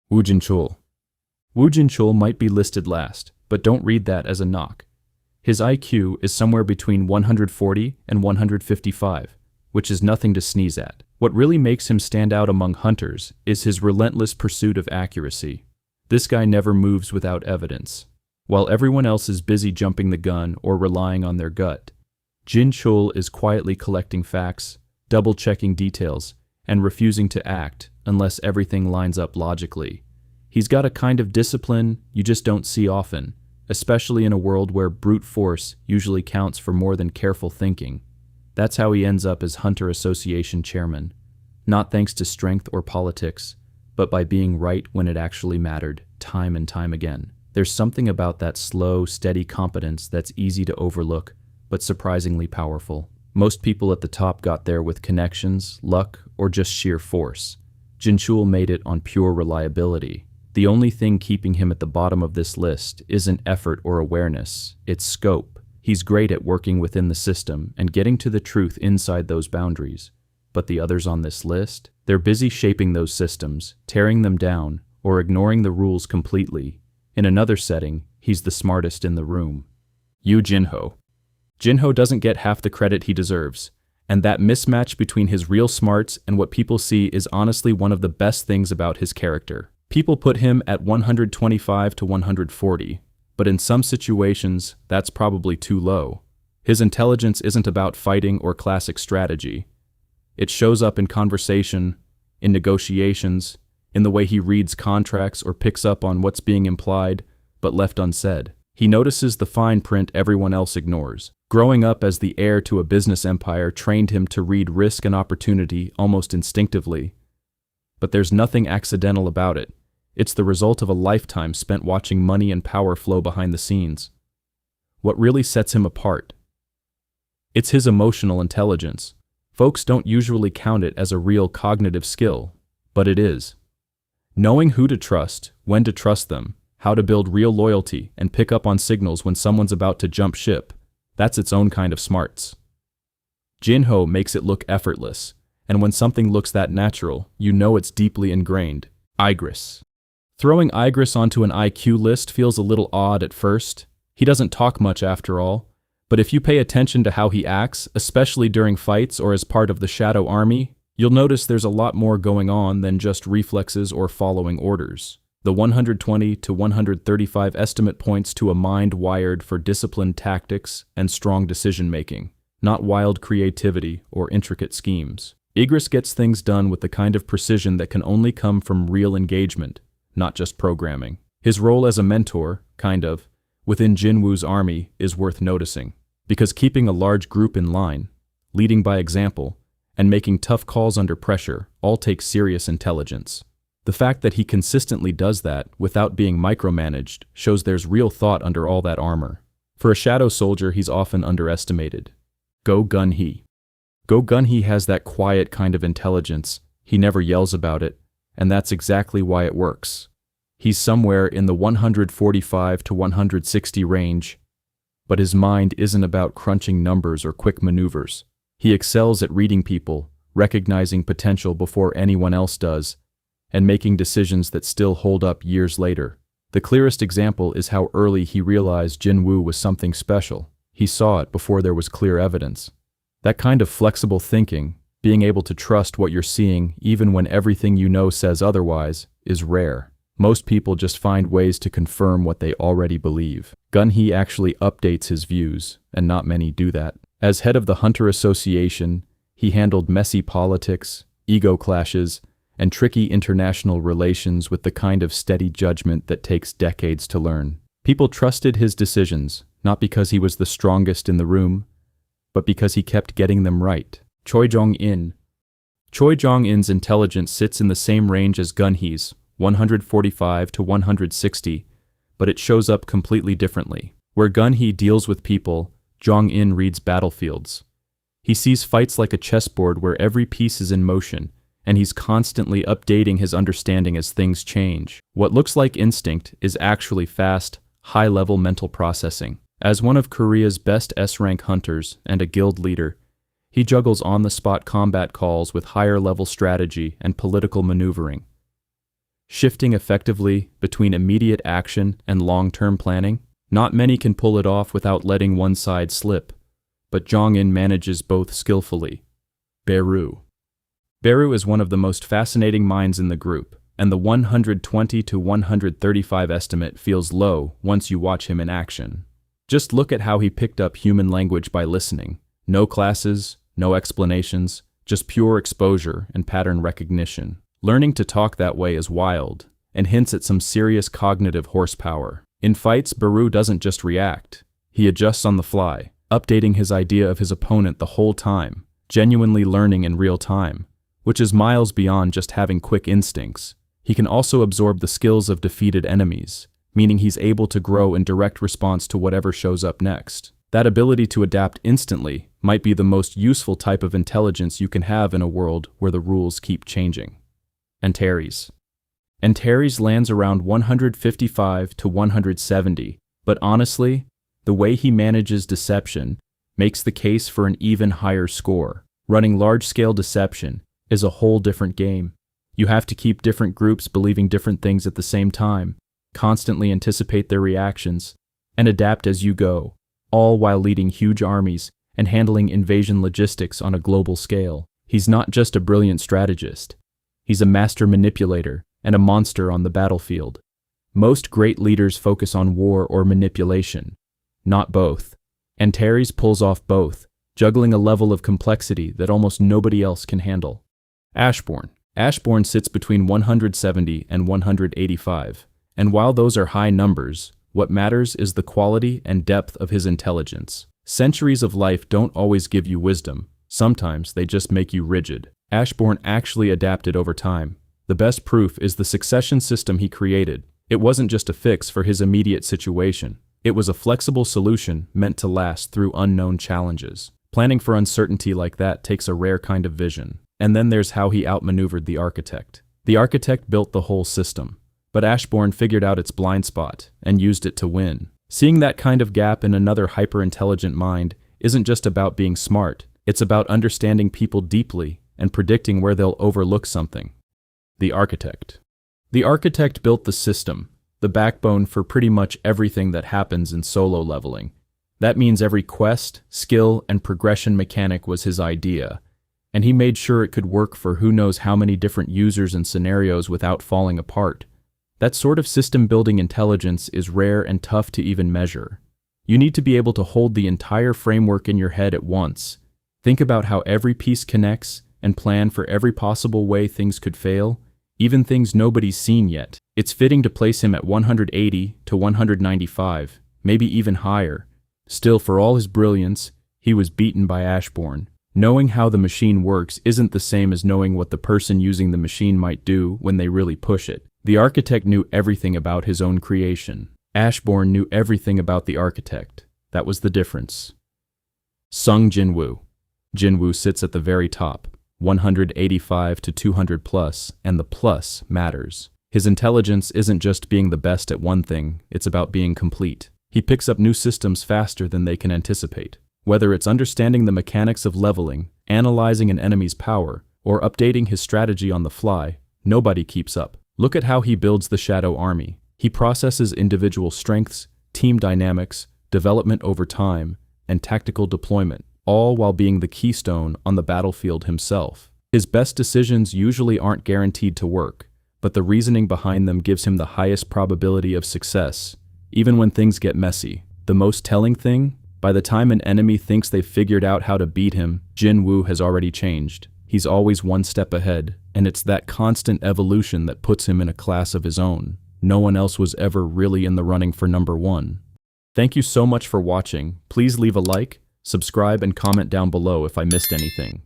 Woo Jin-Chul. Woo Jin-Chul might be listed last, but don't read that as a knock. His IQ is somewhere between 140 and 155, which is nothing to sneeze at. What really makes him stand out among hunters is his relentless pursuit of accuracy. This guy never moves without evidence. While everyone else is busy jumping the gun or relying on their gut, Jin-Chul is quietly collecting facts, double-checking details, and refusing to act unless everything lines up logically. He's got a kind of discipline you just don't see often, especially in a world where brute force usually counts for more than careful thinking. That's how he ends up as Hunter Association chairman, not thanks to strength or politics, but by being right when it actually mattered, time and time again. There's something about that slow, steady competence that's easy to overlook, but surprisingly powerful. Most people at the top got there with connections, luck, or just sheer force. Jin-Chul made it on pure reliability. The only thing keeping him at the bottom of this list isn't effort or awareness, it's scope. He's great at working within the system and getting to the truth inside those boundaries. But the others on this list? They're busy shaping those systems, tearing them down, or ignoring the rules completely. In another setting, he's the smartest in the room. Jinho. Jinho doesn't get half the credit he deserves, and that mismatch between his real smarts and what people see is honestly one of the best things about his character. People put him at 125 to 140, but in some situations, that's probably too low. His intelligence isn't about fighting or classic strategy. It shows up in conversation, in negotiations, in the way he reads contracts or picks up on what's being implied, but left unsaid. He notices the fine print everyone else ignores. Growing up as the heir to a business empire trained him to read risk and opportunity almost instinctively. But there's nothing accidental about it. It's the result of a lifetime spent watching money and power flow behind the scenes. What really sets him apart? It's his emotional intelligence. Folks don't usually count it as a real cognitive skill, but it is. Knowing who to trust, when to trust them, how to build real loyalty, and pick up on signals when someone's about to jump ship, that's its own kind of smarts. Jinho makes it look effortless, and when something looks that natural, you know it's deeply ingrained. Igris. Throwing Igris onto an IQ list feels a little odd at first. He doesn't talk much after all, but if you pay attention to how he acts, especially during fights or as part of the Shadow Army, you'll notice there's a lot more going on than just reflexes or following orders. The 120 to 135 estimate points to a mind wired for disciplined tactics and strong decision-making, not wild creativity or intricate schemes. Igris gets things done with the kind of precision that can only come from real engagement, not just programming. His role as a mentor, within Jinwoo's army is worth noticing, because keeping a large group in line, leading by example, and making tough calls under pressure all take serious intelligence. The fact that he consistently does that without being micromanaged shows there's real thought under all that armor. For a shadow soldier, he's often underestimated. Go Gun-hee. Go Gun-hee has that quiet kind of intelligence. He never yells about it, and that's exactly why it works. He's somewhere in the 145 to 160 range, but his mind isn't about crunching numbers or quick maneuvers. He excels at reading people, recognizing potential before anyone else does, and making decisions that still hold up years later. The clearest example is how early he realized Jin-Woo was something special. He saw it before there was clear evidence. That kind of flexible thinking, being able to trust what you're seeing even when everything you know says otherwise, is rare. Most people just find ways to confirm what they already believe. Gun-hee actually updates his views, and not many do that. As head of the Hunter Association, he handled messy politics, ego clashes, and tricky international relations with the kind of steady judgment that takes decades to learn. People trusted his decisions, not because he was the strongest in the room, but because he kept getting them right. Choi Jong-in. Choi Jong-in's intelligence sits in the same range as Gun-hee's, 145 to 160, but it shows up completely differently. Where Gun-hee deals with people, Jong-in reads battlefields. He sees fights like a chessboard where every piece is in motion, and he's constantly updating his understanding as things change. What looks like instinct is actually fast, high-level mental processing. As one of Korea's best S-rank hunters and a guild leader, he juggles on-the-spot combat calls with higher-level strategy and political maneuvering. shifting effectively between immediate action and long-term planning. Not many can pull it off without letting one side slip, but Jong-in manages both skillfully. Beru. Beru is one of the most fascinating minds in the group, and the 120 to 135 estimate feels low once you watch him in action. Just look at how he picked up human language by listening. No classes, no explanations, just pure exposure and pattern recognition. Learning to talk that way is wild, and hints at some serious cognitive horsepower. In fights, Beru doesn't just react. He adjusts on the fly, updating his idea of his opponent the whole time, genuinely learning in real time, which is miles beyond just having quick instincts. He can also absorb the skills of defeated enemies, meaning he's able to grow in direct response to whatever shows up next. That ability to adapt instantly might be the most useful type of intelligence you can have in a world where the rules keep changing. Antares. Antares lands around 155 to 170, but honestly, the way he manages deception makes the case for an even higher score. Running large-scale deception is a whole different game. You have to keep different groups believing different things at the same time, constantly anticipate their reactions, and adapt as you go, all while leading huge armies and handling invasion logistics on a global scale. He's not just a brilliant strategist. He's a master manipulator and a monster on the battlefield. Most great leaders focus on war or manipulation, not both. Antares pulls off both, juggling a level of complexity that almost nobody else can handle. Ashborn. Ashborn sits between 170 and 185, and while those are high numbers, what matters is the quality and depth of his intelligence. Centuries of life don't always give you wisdom, sometimes they just make you rigid. Ashborn actually adapted over time. The best proof is the succession system he created. It wasn't just a fix for his immediate situation. It was a flexible solution meant to last through unknown challenges. Planning for uncertainty like that takes a rare kind of vision. And then there's how he outmaneuvered the architect. The architect built the whole system, but Ashborn figured out its blind spot and used it to win. Seeing that kind of gap in another hyper-intelligent mind isn't just about being smart, it's about understanding people deeply and predicting where they'll overlook something. The architect. The architect built the system, the backbone for pretty much everything that happens in solo leveling. That means every quest, skill, and progression mechanic was his idea, and he made sure it could work for who knows how many different users and scenarios without falling apart. That sort of system-building intelligence is rare and tough to even measure. You need to be able to hold the entire framework in your head at once, think about how every piece connects, and plan for every possible way things could fail, even things nobody's seen yet. It's fitting to place him at 180 to 195, maybe even higher. Still, for all his brilliance, he was beaten by Ashborn. Knowing how the machine works isn't the same as knowing what the person using the machine might do when they really push it. The architect knew everything about his own creation. Ashborn knew everything about the architect. That was the difference. Sung Jin-Woo. Jin-Woo sits at the very top, 185 to 200 plus, and the plus matters. His intelligence isn't just being the best at one thing, it's about being complete. He picks up new systems faster than they can anticipate. Whether it's understanding the mechanics of leveling, analyzing an enemy's power, or updating his strategy on the fly, nobody keeps up. Look at how he builds the Shadow Army. He processes individual strengths, team dynamics, development over time, and tactical deployment, all while being the keystone on the battlefield himself. His best decisions usually aren't guaranteed to work, but the reasoning behind them gives him the highest probability of success, even when things get messy. The most telling thing? By the time an enemy thinks they've figured out how to beat him, Jin-Woo has already changed. He's always one step ahead, and it's that constant evolution that puts him in a class of his own. No one else was ever really in the running for number one. Thank you so much for watching. Please leave a like, subscribe, and comment down below if I missed anything.